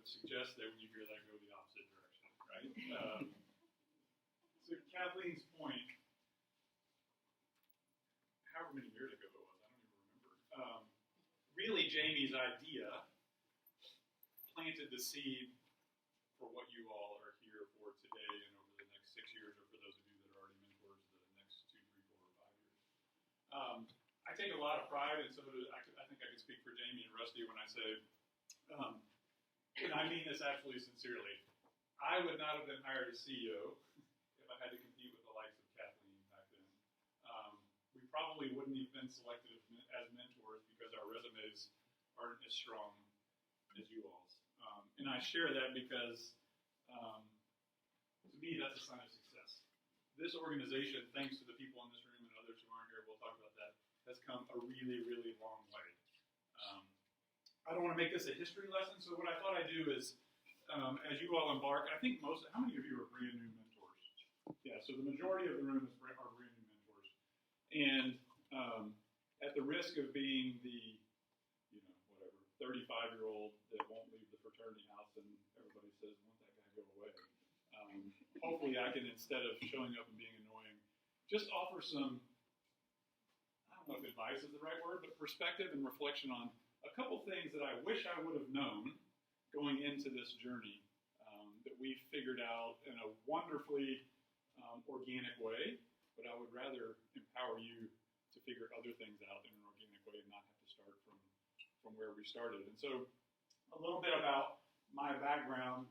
suggest that when you hear that, go the opposite direction, right? So Kathleen's point, however many years ago it was, I don't even remember. Really, Jamie's idea planted the seed for what you all are here for today and over the next 6 years, or for those of you that are already mentors, the next 2, 3, 4, or 5 years. I take a lot of pride, and so I think I can speak for Jamie and Rusty when I say, and I mean this absolutely sincerely, I would not have been hired as CEO if I had to compete with the likes of Kathleen back then. We probably wouldn't have been selected as mentors because our resumes aren't as strong as you all's. And I share that because, to me, that's a sign of success. This organization, thanks to the people in this room and others who aren't here, we'll talk about that, has come a really, really long way. I don't want to make this a history lesson, so what I thought I'd do is, as you all embark, I think how many of you are brand new mentors? Yeah, so the majority of the room are brand new mentors. And at the risk of being the, 35-year-old that won't leave the fraternity house and everybody says, won't that guy go away? Hopefully I can, instead of showing up and being annoying, just offer some, I don't know if advice is the right word, but perspective and reflection on a couple things that I wish I would have known going into this journey that we figured out in a wonderfully organic way, but I would rather empower you to figure other things out in an organic way and not have to start from where we started. And so a little bit about my background,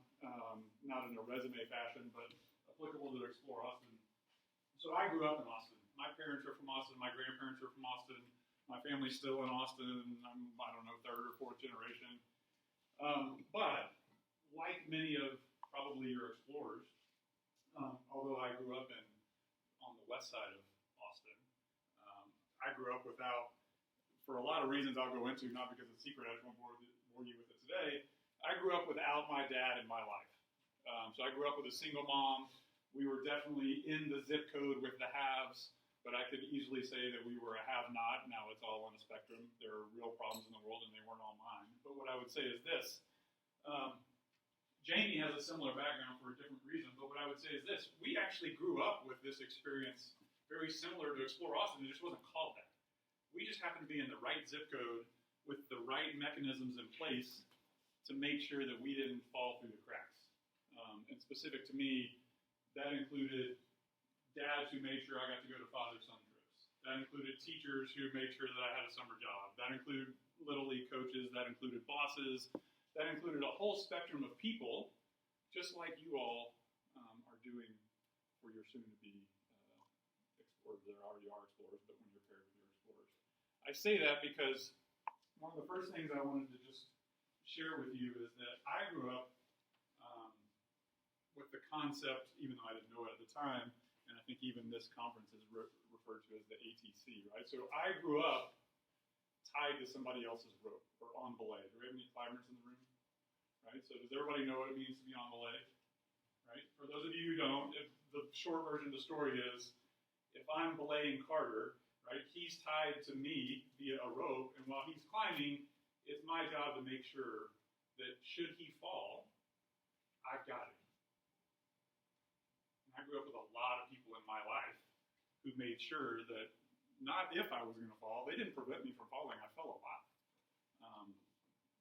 not in a resume fashion, but applicable to Explore Austin. So I grew up in Austin. My parents are from Austin. My grandparents are from Austin. My family's still in Austin. I'm, third or fourth generation. But like many of probably your explorers, although I grew up on the west side of Austin, I grew up without, for a lot of reasons I'll go into, not because it's secret, I just won't bore you with it today. I grew up without my dad in my life. So I grew up with a single mom. We were definitely in the zip code with the haves, but I could easily say that we were a have-not. Now it's all on a spectrum. There are real problems in the world, and they weren't all mine. But what I would say is this. Jamie has a similar background for a different reason, but what I would say is this. We actually grew up with this experience very similar to Explore Austin. It just wasn't called that. We just happened to be in the right zip code with the right mechanisms in place to make sure that we didn't fall through the cracks. And specific to me, that included dads who made sure I got to go to father-son trips. That included teachers who made sure that I had a summer job. That included Little League coaches. That included bosses. That included a whole spectrum of people, just like you all are doing for your soon-to-be explorers. There already are explorers, but when you're paired with your explorers. I say that because one of the first things I wanted to just share with you is that I grew up with the concept, even though I didn't know it at the time, and I think even this conference is referred to as the ATC, right? So I grew up tied to somebody else's rope or on belay. Do we have any climbers in the room? Right? So does everybody know what it means to be on belay? Right? For those of you who don't, the short version of the story is, if I'm belaying Carter, right, he's tied to me via a rope, and while he's climbing, it's my job to make sure that should he fall, I've got him. And I grew up with a lot of people in my life who made sure that not if I was going to fall, they didn't prevent me from falling. I fell a lot.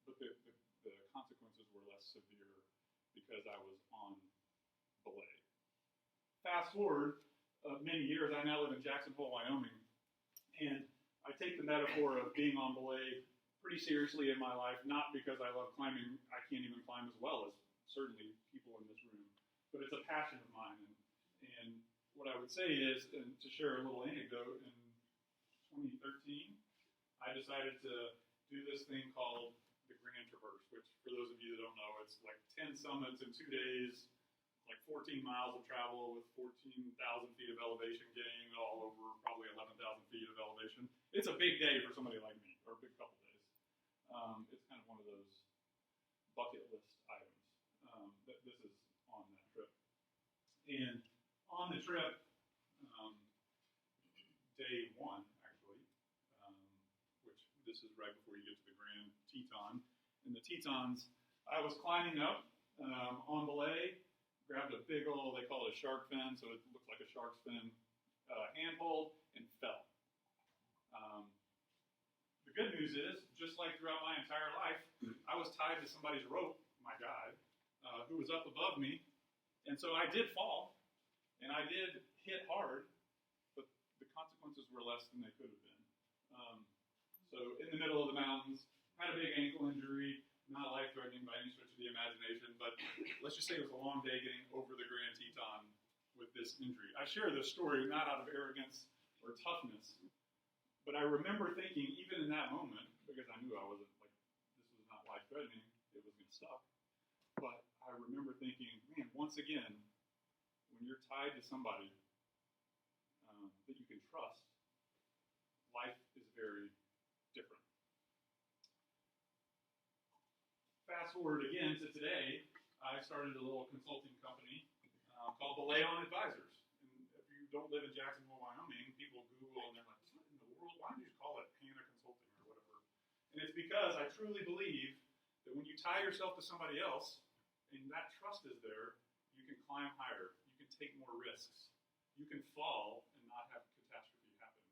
But the consequences were less severe because I was on belay. Fast forward many years, I now live in Jackson Hole, Wyoming, and I take the metaphor of being on belay pretty seriously in my life, not because I love climbing. I can't even climb as well as certainly people in this room, but it's a passion of mine. And what I would say is, and to share a little anecdote, in 2013, I decided to do this thing called the Grand Traverse, which for those of you that don't know, it's like 10 summits in 2 days, like 14 miles of travel with 14,000 feet of elevation gain, all over probably 11,000 feet of elevation. It's a big day for somebody like me, or a big couple days. It's kind of one of those bucket list items. This is on that trip. And on the trip, day one, actually, which this is right before you get to the Grand Teton. And the Tetons I was climbing up on belay, grabbed a big old, they call it a shark fin, so it looked like a shark's fin handhold, and fell. The good news is, just like throughout my entire life, I was tied to somebody's rope, my guide, who was up above me, and so I did fall, and I did hit hard, but the consequences were less than they could have been. So in the middle of the mountains, had a big ankle injury, not life-threatening by any stretch of the imagination, but let's just say it was a long day getting over the Grand Teton with this injury. I share this story not out of arrogance or toughness, but I remember thinking, even in that moment, because I knew I wasn't, like, this was not life-threatening, it was going to suck, but I remember thinking, man, once again, when you're tied to somebody that you can trust, life is very different. Fast forward again to today, I started a little consulting company called Belay on Advisors. And if you don't live in Jacksonville, Wyoming, people Google and they're like, what in the world? Why don't you just call it Hanna Consulting or whatever? And it's because I truly believe that when you tie yourself to somebody else and that trust is there, you can climb higher. You can take more risks. You can fall and not have catastrophe happen.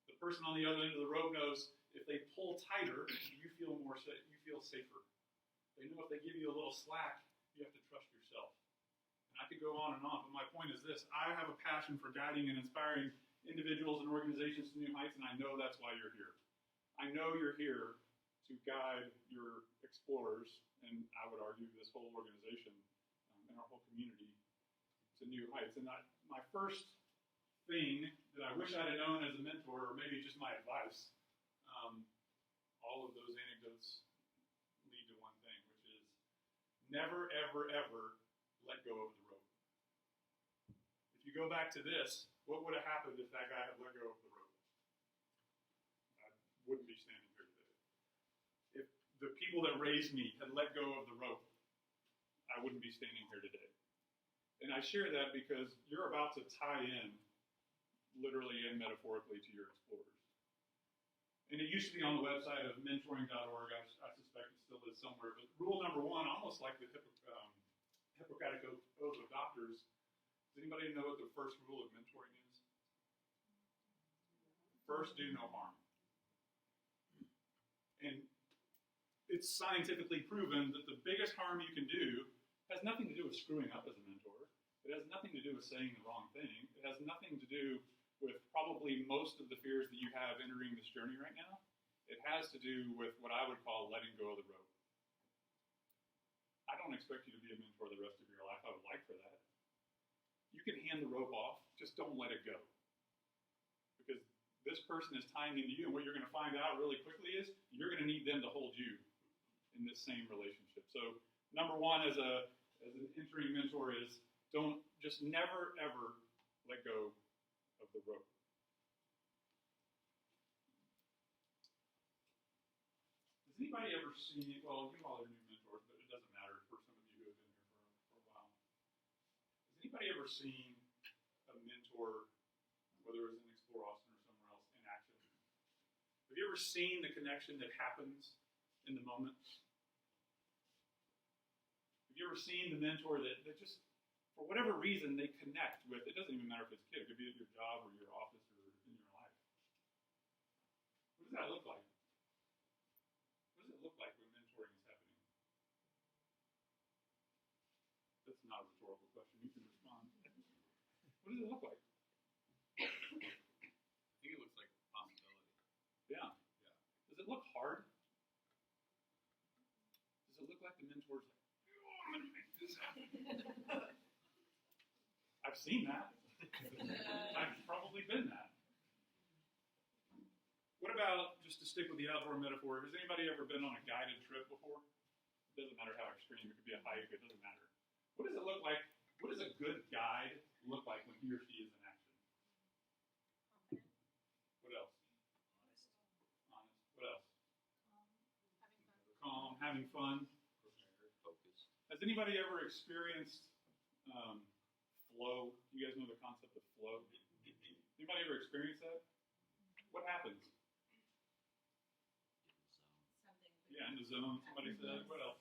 The person on the other end of the rope knows if they pull tighter, you feel more safe. You feel safer. They know if they give you a little slack, you have to trust yourself. And I could go on, but my point is this. I have a passion for guiding and inspiring individuals and organizations to new heights, and I know that's why you're here. I know you're here to guide your explorers, and I would argue this whole organization and our whole community to new heights. And my first thing that I wish I'd have known as a mentor, or maybe just my advice, all of those anecdotes lead to one thing, which is never, ever, ever let go of the rope. If you go back to this, what would have happened if that guy had let go of the rope? I wouldn't be standing here today. If the people that raised me had let go of the rope, I wouldn't be standing here today. And I share that because you're about to tie in, literally and metaphorically, to your explorers. And it used to be on the website of mentoring.org. I suspect it still is somewhere. But rule number one, almost like the Hippocratic Oath of Doctors, does anybody know what the first rule of mentoring is? First, do no harm. And it's scientifically proven that the biggest harm you can do has nothing to do with screwing up as a mentor. It has nothing to do with saying the wrong thing. It has nothing to do with probably most of the fears that you have entering this journey right now. It has to do with what I would call letting go of the rope. I don't expect you to be a mentor the rest of your life. I would like for that. You can hand the rope off, just don't let it go. Because this person is tying into you, and what you're going to find out really quickly is you're going to need them to hold you in this same relationship. So number one as an entering mentor is don't just never, ever let go of the rope. Has anybody ever seen, well, you all are new mentors, but it doesn't matter for some of you who have been here for a while. Has anybody ever seen a mentor, whether it was in Explore Austin or somewhere else, in action? Have you ever seen the connection that happens in the moment? Have you ever seen the mentor that just, for whatever reason, they connect with? It doesn't even matter if it's a kid. It could be at your job or your office or in your life. What does that look like? What does it look like when mentoring is happening? That's not a rhetorical question. You can respond. What does it look like? I think it looks like possibility. Yeah. Does it look hard? Does it look like the mentor's like, oh, I'm going to make this happen? I've seen that. I've probably been that. What about, just to stick with the outdoor metaphor, has anybody ever been on a guided trip before? It doesn't matter how extreme. It could be a hike. It doesn't matter. What does it look like? What does a good guide look like when he or she is in action? What else? Honest. What else? Calm. Having fun. Focused. Has anybody ever experienced flow? You guys know the concept of flow? Anybody ever experienced that? What happens? In the zone. Yeah, in the zone. Somebody said, what else?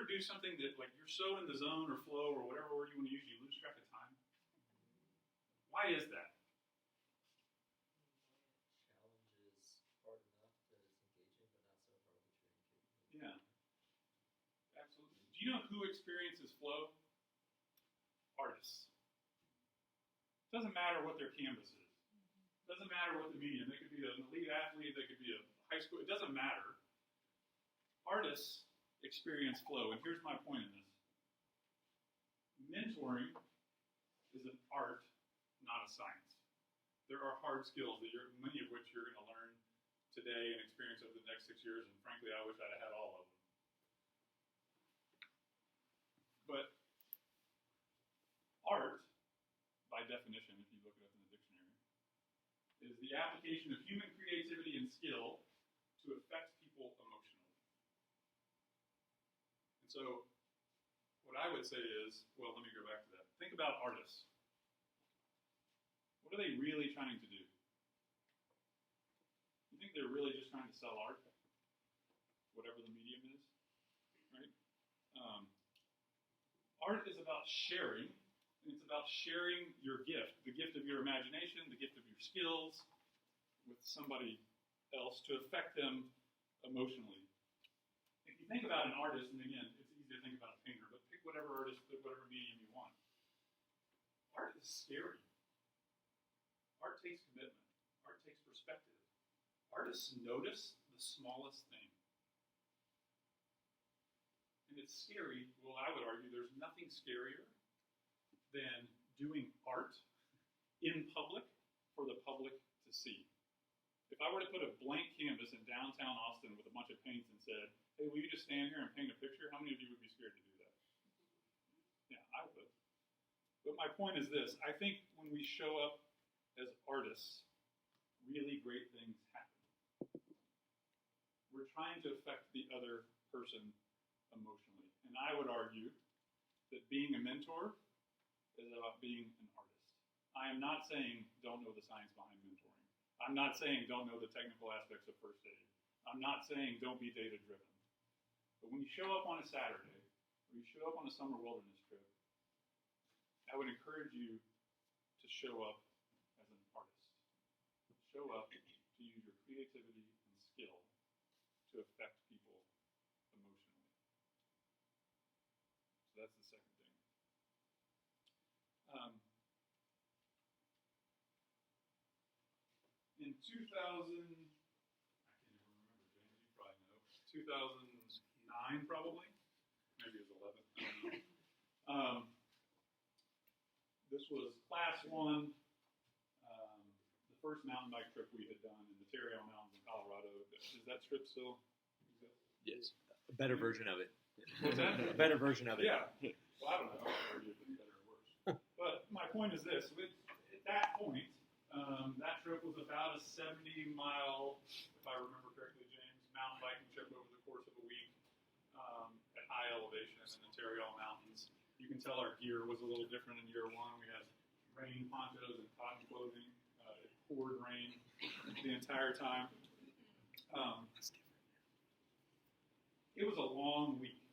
ever do something that, like, you're so in the zone or flow or whatever word you want to use, you lose track of time? Why is that? Challenge is hard enough that it's engaging, but not so hard that you're incapable. Yeah, absolutely. Do you know who experiences flow? Artists. Doesn't matter what their canvas is. Doesn't matter what the medium. They could be an elite athlete. They could be a high school. It doesn't matter. Artists experience flow, and here's my point in this. Mentoring is an art, not a science. There are hard skills that many of which you're going to learn today and experience over the next 6 years, and frankly, I wish I'd have had all of them. But art, by definition, if you look it up in the dictionary, is the application of human creativity and skill to affect people emotionally. And so, what I would say is, well, let me go back to that. Think about artists. What are they really trying to do? You think they're really just trying to sell art? Whatever the medium is, right? Art is about sharing, and it's about sharing your gift, the gift of your imagination, the gift of your skills, with somebody else to affect them emotionally. If you think about an artist, and again, it's easy to think about a painter, but pick whatever artist, whatever medium you want. Art is scary. Art takes commitment. Art takes perspective. Artists notice the smallest thing. And it's scary. Well, I would argue there's nothing scarier than doing art in public for the public to see. If I were to put a blank canvas in downtown Austin with a bunch of paints and said, hey, will you just stand here and paint a picture? How many of you would be scared to do that? Yeah, I would. But my point is this. I think when we show up as artists, really great things happen. We're trying to affect the other person emotionally. And I would argue that being a mentor is about being an artist. I am not saying don't know the science behind mentoring. I'm not saying don't know the technical aspects of first aid. I'm not saying don't be data driven. But when you show up on a Saturday, or you show up on a summer wilderness trip, I would encourage you to show up as an artist. Show up to use your creativity and skill to affect people emotionally. So that's the second thing. In 2000, I can't even remember, James, you probably know. 2009, probably. Maybe it was 11. I don't know. This was class 1. The first mountain bike trip we had done in the Terrell Mountains in Colorado. Does that trip still exist? Yes. A better version of it. What's that? A better version of it. Yeah. Well, I don't know if it's better or worse. But my point is this. At that point, that trip was about a 70-mile, if I remember correctly, James, mountain biking trip over the course of a week at high elevation in the Terrell Mountains. You can tell our gear was a little different in year 1. We had rain ponchos and cotton clothing. It poured rain the entire time. It was a long week.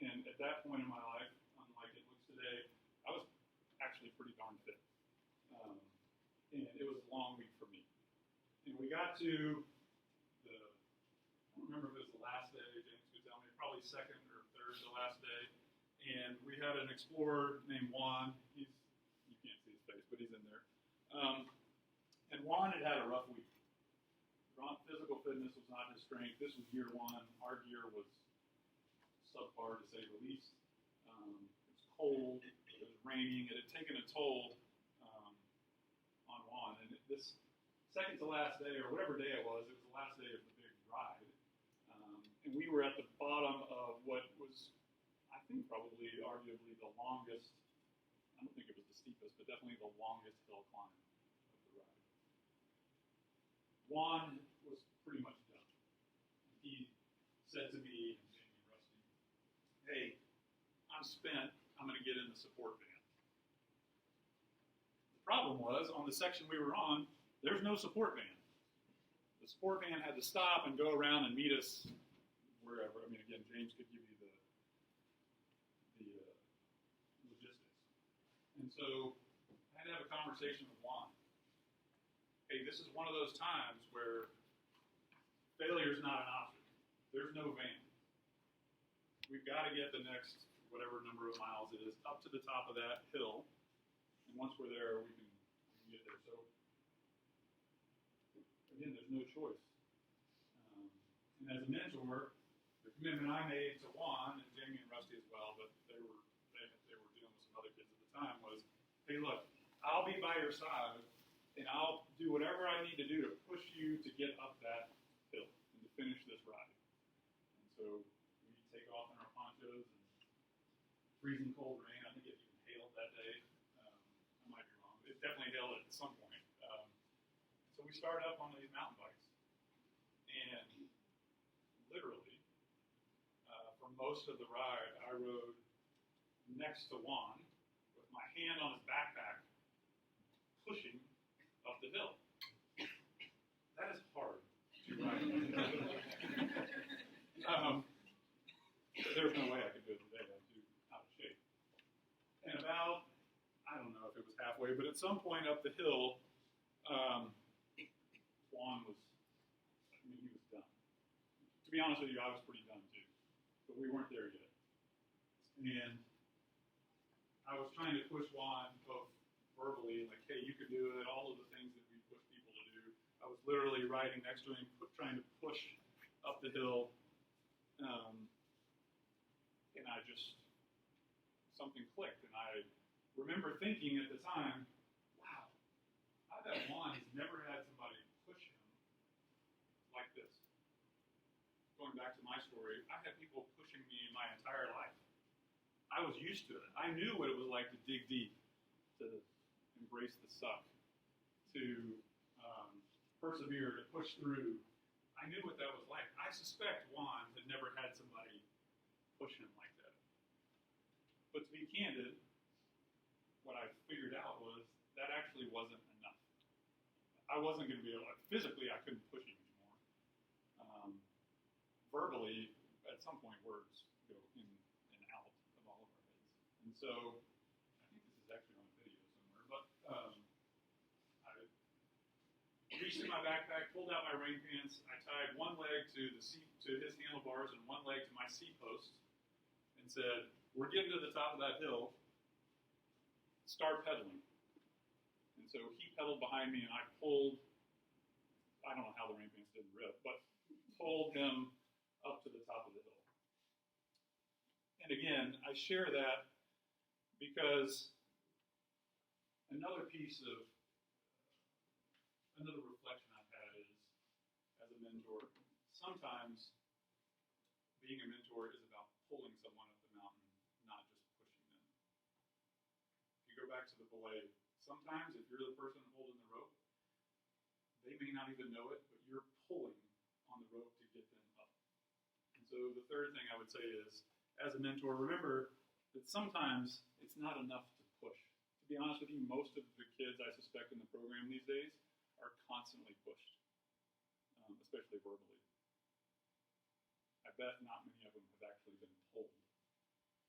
And at that point in my life, unlike it looks today, I was actually pretty darn fit. And it was a long week for me. And we got to I don't remember if it was the last day, James could tell me, probably second or third, the last day. And we had an explorer named Juan. You can't see his face, but he's in there. And Juan had a rough week. Physical fitness was not his strength. This was year 1. Our gear was subpar, to say the least. It was cold. It was raining. It had taken a toll on Juan. And this second to last day, or whatever day it was the last day of the big ride. And we were at the bottom of what was, I think, probably arguably the longest, I don't think it was the steepest, but definitely the longest hill climb of the ride. Juan was pretty much done. He said to me, and Rusty, hey, I'm spent. I'm going to get in the support van. The problem was, on the section we were on, there's no support van. The support van had to stop and go around and meet us wherever. I mean, again, James could give you the logistics. And so I had to have a conversation with Juan. Hey, this is one of those times where failure is not an option. There's no van. We've got to get the next whatever number of miles it is up to the top of that hill. And once we're there, we can get there. So again, there's no choice. And as a mentor, the commitment I made to Juan and Jamie and Rusty as well, but they were dealing with some other kids at the time, was, hey, look, I'll be by your side, and I'll do whatever I need to do to push you to get up that hill and to finish this ride. And so we take off in our ponchos and freezing cold rain. I think it even hailed that day. I might be wrong. It definitely hailed at some point. So we started up on these mountain bikes, and literally, for most of the ride, I rode next to Juan with my hand on his backpack, pushing up the hill. That is hard to ride. There's no way I could do it today. I'm too out of shape. And about, I don't know if it was halfway, but at some point up the hill, Juan was, he was done. To be honest with you, I was pretty done too. But we weren't there yet. And I was trying to push Juan both verbally, like, hey, you could do it, all of the things that we push people to do. I was literally riding next to him, trying to push up the hill. And I just, something clicked. And I remember thinking at the time, wow, I bet Juan has never had somebody push him like this. Going back to my story, I had people pushing me my entire life. I was used to it. I knew what it was like to dig deep, to embrace the suck, to persevere, to push through. I knew what that was like. I suspect Juan had never had somebody push him like that. But to be candid, what I figured out was that actually wasn't enough. I wasn't going to be able to, physically, I couldn't push him anymore. Verbally, at some point, words go in and out of all of our heads. And so, I think this is actually on video somewhere, but I reached in my backpack, pulled out my rain pants, I tied one leg to the seat, to his handlebars, and one leg to my seat post, and said, we're getting to the top of that hill, start pedaling. And so he pedaled behind me, and I pulled, I don't know how the rain pants didn't rip, but pulled him up to the top of the hill. And again, I share that because another reflection I've had is, as a mentor, sometimes being a mentor is about pulling someone up the mountain, not just pushing them. If you go back to the belay, sometimes if you're the person holding the rope, they may not even know it, but you're pulling on the rope to get them up. And so the third thing I would say is, as a mentor, remember that sometimes it's not enough to push. To be honest with you, most of the kids I suspect in the program these days are constantly pushed, especially verbally. I bet not many of them have actually been pulled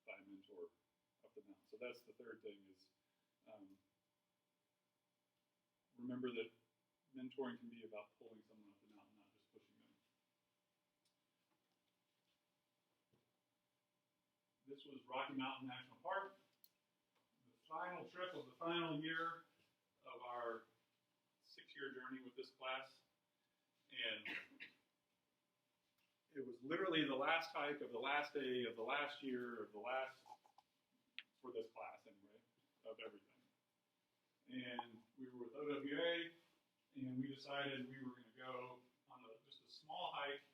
by a mentor up the mountain. So that's the third thing is, remember that mentoring can be about pulling someone up the mountain, not just pushing them. This was Rocky Mountain National Park, the final trip of the final year of our 6-year journey with this class. And it was literally the last hike of the last day of the last year of the last, for this class anyway, of everything. And we were with OWA, and we decided we were going to go on just a small hike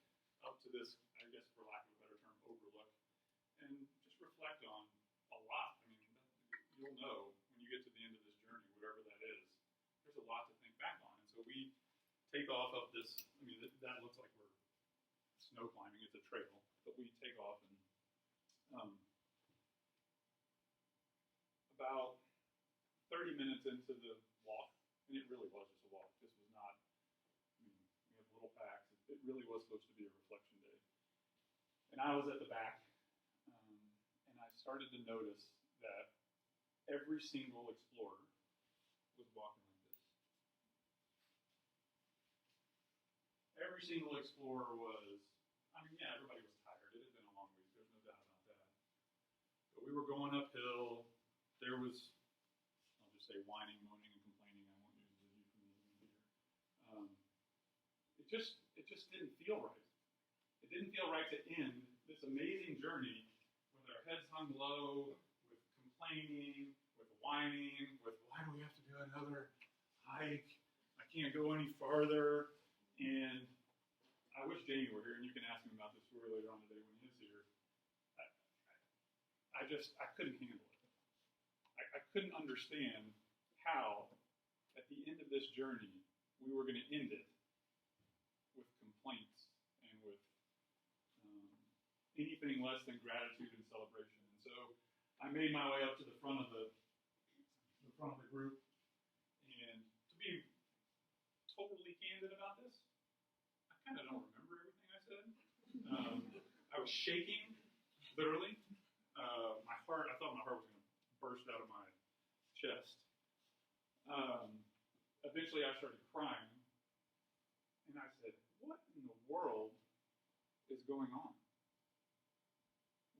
up to this, I guess for lack of a better term, overlook, and just reflect on a lot. I mean, you'll know when you get to the end of this journey, whatever that is, there's a lot to think back on. And so we take off up this, I mean, that looks like we're snow climbing, it's a trail, but we take off and about 30 minutes into the walk, and it really was just a walk. This was not, I mean, we have little packs. It really was supposed to be a reflection day. I was at the back, and I started to notice that every single explorer was walking like this. Every single explorer was, I mean, yeah, everybody was tired. It had been a long week. There's no doubt about that. But we were going uphill. There was, I'll just say, whining, moaning, and complaining. I won't use the euphemism here. It just didn't feel right. It didn't feel right to end this amazing journey with our heads hung low, with complaining, with whining, with why do we have to do another hike? I can't go any farther. And I wish Jamie were here, and you can ask him about this story later on today when he's here. I couldn't handle it. I couldn't understand how, at the end of this journey, we were going to end it with complaints and with anything less than gratitude and celebration. And so I made my way up to the front of the group, and to be totally candid about this, I kind of don't remember everything I said. I was shaking, literally. I thought my heart was going to burst out of my chest. Eventually I started crying, and I said, what in the world is going on?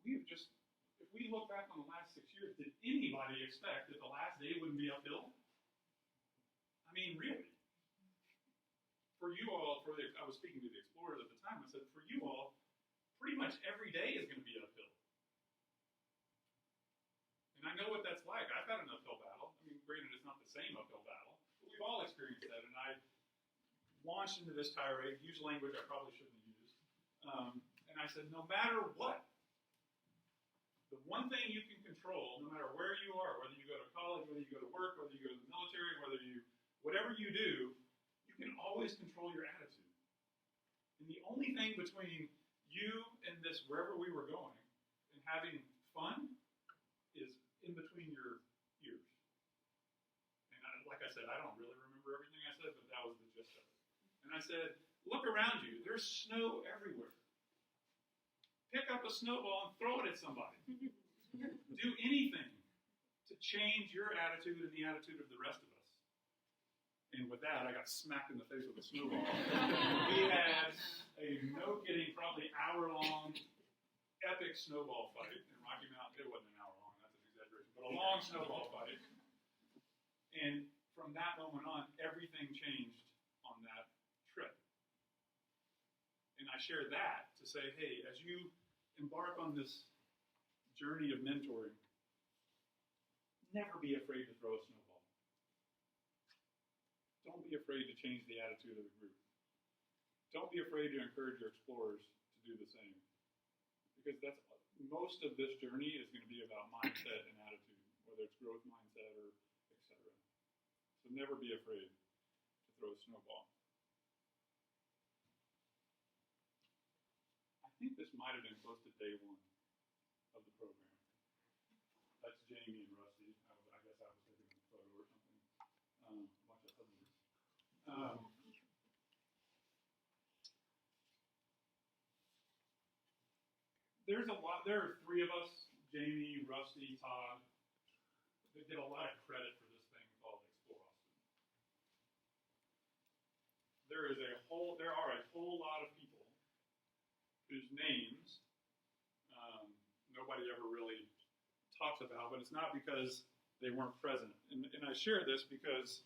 If we look back on the last 6 years, did anybody expect that the last day wouldn't be uphill? I mean, really. For you all, I was speaking to the explorers at the time, I said, for you all, pretty much every day is going to be uphill. And I know what that's like. I've had an uphill battle. I mean, granted, it's not the same uphill battle, but we've all experienced that. And I launched into this tirade, used language I probably shouldn't have used. And I said, no matter what, the one thing you can control, no matter where you are, whether you go to college, whether you go to work, whether you go to the military, whatever you do, you can always control your attitude. And the only thing between you and this, wherever we were going, and having fun, is in between your ears. And like I said, I don't really remember everything I said, but that was the gist of it. And I said, look around you. There's snow everywhere. Pick up a snowball and throw it at somebody. Do anything to change your attitude and the attitude of the rest of us. And with that, I got smacked in the face with a snowball. We had a no-kidding, probably hour-long, epic snowball fight in Rocky Mountain. It wasn't an hour long, that's an exaggeration, but a long snowball fight. And from that moment on, everything changed on that trip. And I share that to say, hey, as you embark on this journey of mentoring, never be afraid to throw a snowball. Don't be afraid to change the attitude of the group. Don't be afraid to encourage your explorers to do the same. Because most of this journey is going to be about mindset and attitude, whether it's growth mindset or etc. So never be afraid to throw a snowball. I think this might have been close to day one of the program. That's Jamie and Rusty. I guess I was taking a photo or something. A bunch of others. There's a lot. There are three of us: Jamie, Rusty, Todd. They get a lot of credit for this thing called Explore Austin. There are a whole lot of people whose names nobody ever really talks about, but it's not because they weren't present. And I share this because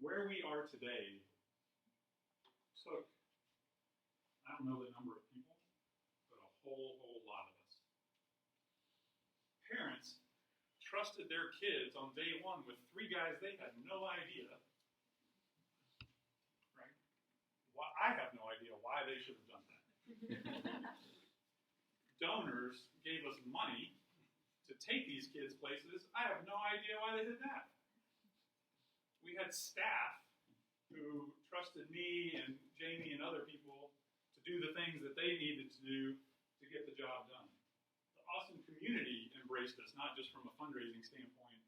where we are today took, I don't know the number of people, but a whole lot of us. Parents trusted their kids on day one with three guys they had no idea, right? I have no idea why they should have done that. Donors gave us money to take these kids places. I have no idea why they did that. We had staff who trusted me and Jamie and other people to do the things that they needed to do to get the job done. The Austin community embraced us, not just from a fundraising standpoint,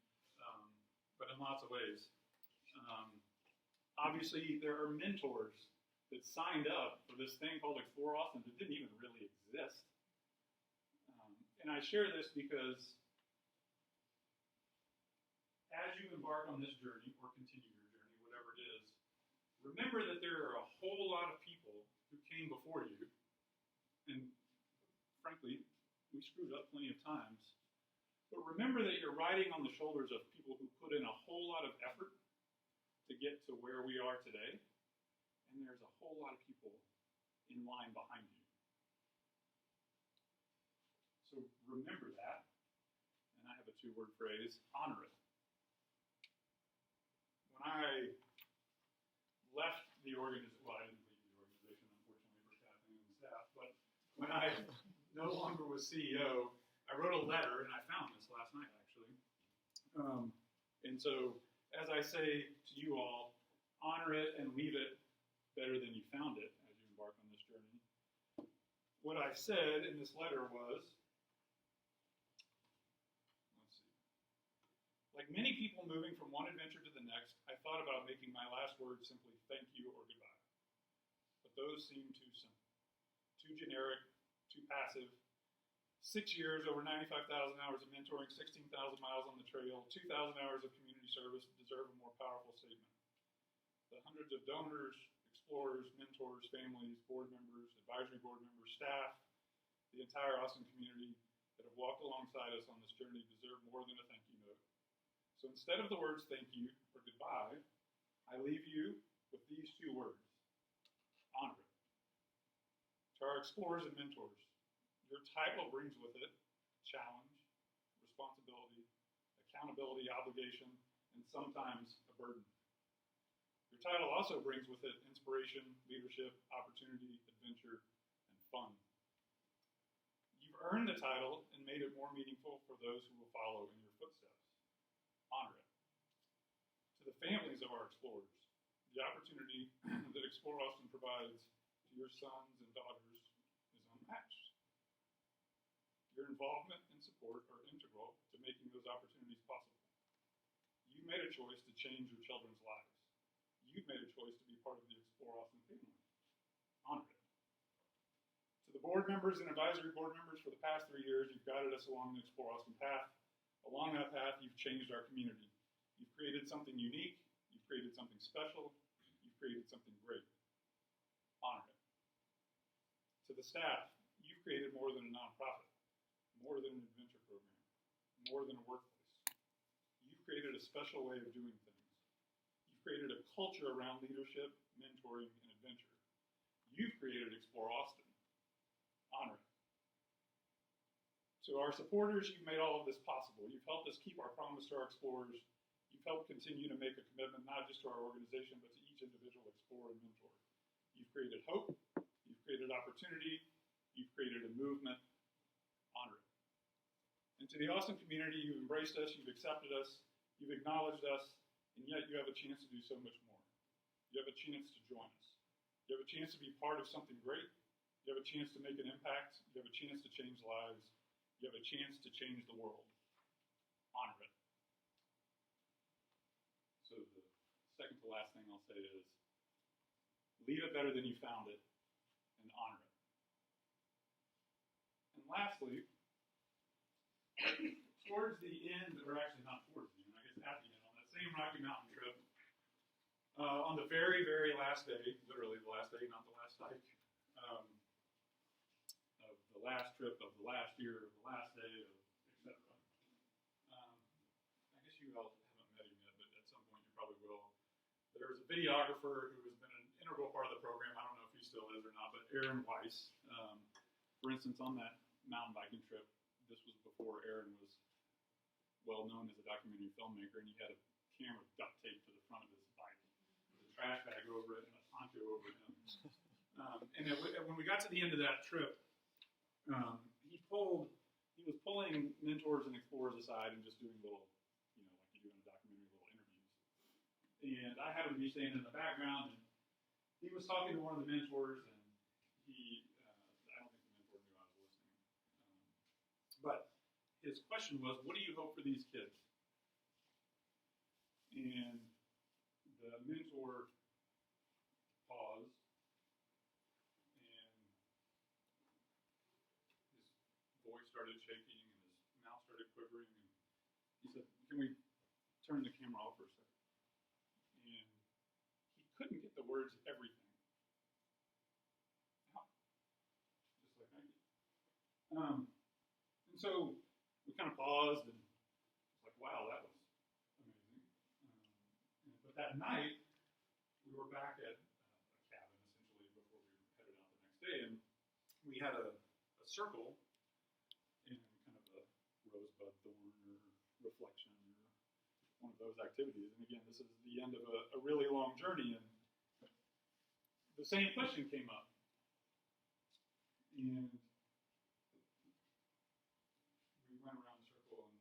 but in lots of ways. Obviously, there are mentors that signed up for this thing called Explore Austin that didn't even really exist. And I share this because as you embark on this journey, or continue your journey, whatever it is, remember that there are a whole lot of people who came before you, and frankly, we screwed up plenty of times. But remember that you're riding on the shoulders of people who put in a whole lot of effort to get to where we are today, and there's a whole lot of people in line behind you. So remember that, and I have a two-word phrase, honor it. When I left the organization, well, I didn't leave the organization, unfortunately, for Kathleen and staff, but when I no longer was CEO, I wrote a letter, and I found this last night, actually. And so, as I say to you all, honor it and leave it better than you found it as you embark on this journey. What I said in this letter was, let's see, like many people moving from one adventure to the next, I thought about making my last words simply thank you or goodbye. But those seem too simple, too generic, too passive. 6 years, over 95,000 hours of mentoring, 16,000 miles on the trail, 2,000 hours of community service deserve a more powerful statement. The hundreds of donors, explorers, mentors, families, board members, advisory board members, staff, the entire Austin community that have walked alongside us on this journey deserve more than a thank you note. So instead of the words thank you or goodbye, I leave you with these two words, honor it. To our explorers and mentors, your title brings with it challenge, responsibility, accountability, obligation, and sometimes a burden. Your title also brings with it inspiration, leadership, opportunity, adventure, and fun. You've earned the title and made it more meaningful for those who will follow in your footsteps. Honor it. To the families of our explorers, the opportunity that Explore Austin provides to your sons and daughters is unmatched. Your involvement and support are integral to making those opportunities possible. You made a choice to change your children's lives. You've made a choice to be part of the Explore Austin family. Honor it. To the board members and advisory board members for the past 3 years, you've guided us along the Explore Austin path. Along that path, you've changed our community. You've created something unique. You've created something special. You've created something great. Honor it. To the staff, you've created more than a nonprofit, more than an adventure program, more than a workplace. You've created a special way of doing things. You've created a culture around leadership, mentoring, and adventure. You've created Explore Austin. Honor it. To our supporters, you've made all of this possible. You've helped us keep our promise to our explorers. You've helped continue to make a commitment not just to our organization, but to each individual explorer and mentor. You've created hope. You've created opportunity. You've created a movement. Honor it. And to the Austin community, you've embraced us, you've accepted us, you've acknowledged us, and yet you have a chance to do so much more. You have a chance to join us. You have a chance to be part of something great. You have a chance to make an impact. You have a chance to change lives. You have a chance to change the world. Honor it. So the second to last thing I'll say is, leave it better than you found it, and honor it. And lastly, towards the end, or actually not towards the end, I guess at the end, on that same Rocky Mountain trip, on the very, very last day, literally the last day, not the last hike, of the last trip, of the last year, of the last day, etc. I guess you all haven't met him yet, but at some point you probably will. There was a videographer who has been an integral part of the program. I don't know if he still is or not, but Aaron Weiss, for instance, on that mountain biking trip, this was before Aaron was well known as a documentary filmmaker, and he had a camera duct taped to the front of his bike with a trash bag over it and a poncho over him. When we got to the end of that trip, he was pulling mentors and explorers aside and just doing little, like you do in a documentary, little interviews. And I happened to be standing in the background, and he was talking to one of the mentors, and I don't think the mentor knew I was listening. But his question was, what do you hope for these kids? And the mentor paused started shaking and his mouth started quivering. And he said, "Can we turn the camera off for a second?" And he couldn't get the words "everything" out. Just like I did. And so we kind of paused and it's like, wow, that was amazing. But that night, we were back at a cabin essentially before we headed out the next day, and we had a circle in kind of a rosebud thorn or reflection or one of those activities. And again, this is the end of a really long journey, and the same question came up. And we went around the circle, and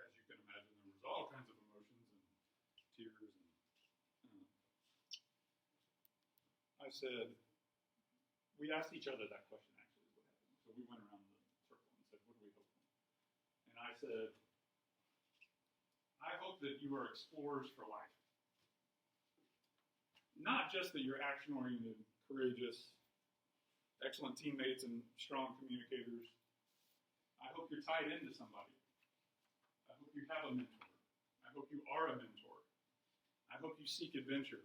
as you can imagine, there was all kinds of emotions and tears. And I said, we asked each other that question, actually, is what happened. So we went around the circle and said, what do we hope for? And I said, I hope that you are explorers for life. Not just that you're action-oriented, courageous, excellent teammates, and strong communicators. I hope you're tied into somebody. I hope you have a mentor. I hope you are a mentor. I hope you seek adventure.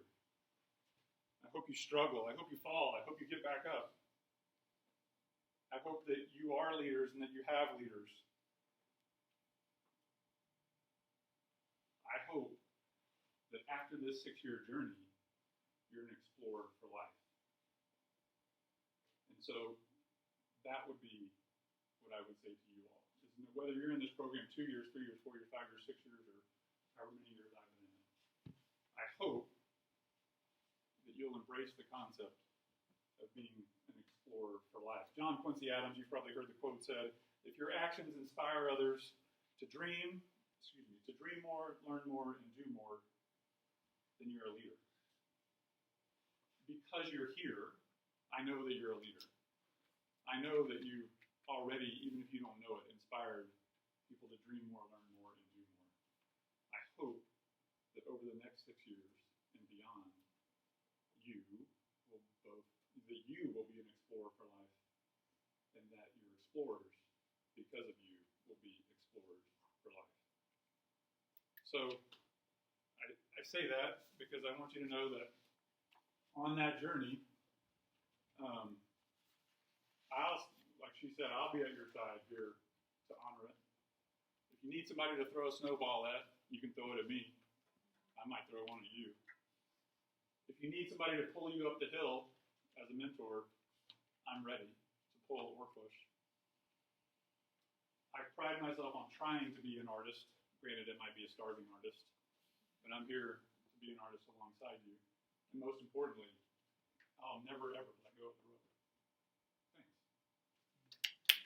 I hope you struggle. I hope you fall. I hope you get back up. I hope that you are leaders and that you have leaders. I hope that after this 6-year journey, you're an explorer for life. And so that would be what I would say to you all. Is whether you're in this program 2 years, 3 years, 4 years, 5 years, 6 years, or however many years I've been in it, I hope that you'll embrace the concept of being an explorer for life. John Quincy Adams, you've probably heard the quote said, if your actions inspire others to dream more, learn more, and do more, then you're a leader. Because you're here, I know that you're a leader. I know that you already, even if you don't know it, inspired people to dream more, learn more, and do more. I hope that over the next 6 years and beyond, you will be an explorer for life, and that your explorers, because of you, will be explorers for life. So I say that because I want you to know that on that journey, like she said, I'll be at your side here to honor it. If you need somebody to throw a snowball at, you can throw it at me. I might throw one at you. If you need somebody to pull you up the hill as a mentor, I'm ready to pull or push. I pride myself on trying to be an artist. Granted, it might be a starving artist, but I'm here to be an artist alongside you. And most importantly, I'll never, ever let go of the rope.